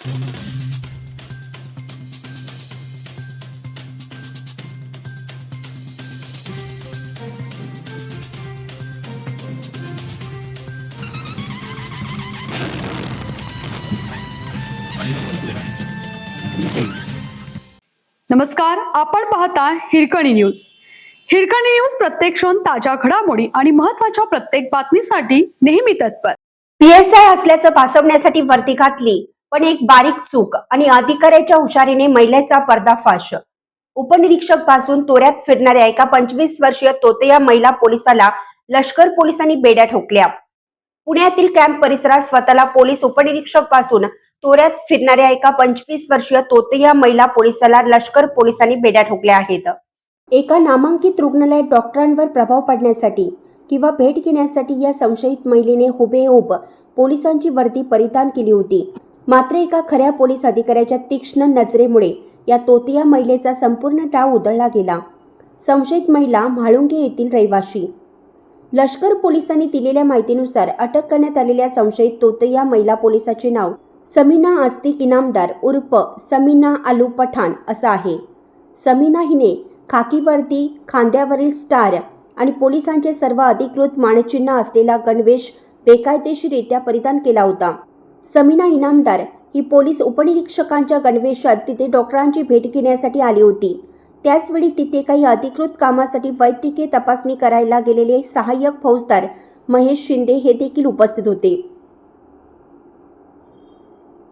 नमस्कार, आपण पाहता हिरकणी न्यूज. हिरकणी न्यूज प्रत्येक क्षण ताज्या घडामोडी आणि महत्त्वाच्या प्रत्येक बातमीसाठी नेहमी तत्पर. PSI असल्याचं भासवण्यासाठी वर्दी घातली, पण एक बारीक चूक आणि अधिकाऱ्याच्या हुशारीने महिलेचा पर्दाफाश. उपनिरीक्षक पासून तोऱ्यात फिरणाऱ्या एका 25 वर्षीय तोतया महिला पोलिसाला लष्कर पोलिसांनी बेड्या ठोकल्या. पुण्यातील कॅम्प परिसरात स्वतःला पोलीस उपनिरीक्षक पासून तोऱ्यात फिरणाऱ्या एका 25 वर्षीय तोतया महिला पोलिसाला लष्कर पोलिसांनी बेड्या ठोकल्या आहेत. एका नामांकित रुग्णालयात डॉक्टरांवर प्रभाव पडण्यासाठी किंवा भेट घेण्यासाठी या संशयित महिलेने हुबेहूब पोलिसांची वर्दी परिधान केली होती. मात्र एका खऱ्या पोलीस अधिकाऱ्याच्या तीक्ष्ण नजरेमुळे या तोतया महिलेचा संपूर्ण डाव उधळला गेला. संशयित महिला म्हाळुंगे येथील रहिवाशी. लष्कर पोलिसांनी दिलेल्या माहितीनुसार अटक करण्यात आलेल्या संशयित तोतया महिला पोलिसाचे नाव समीना आस्तिक इनामदार उर्फ समीना आलू पठाण असं आहे. समीना हिने खाकी वर्दी, खांद्यावरील स्टार आणि पोलिसांचे सर्व अधिकृत मानचिन्ह असलेला गणवेश बेकायदेशीररित्या परिधान केला होता. समीना इनामदार ही पोलीस उपनिरीक्षकांच्या गणवेशात तिथे डॉक्टरांची भेट घेण्यासाठी आली होती. त्याचवेळी तिथे काही अधिकृत कामासाठी वैद्यकीय तपासणी करायला गेलेले सहाय्यक फौजदार महेश शिंदे हे देखील उपस्थित होते.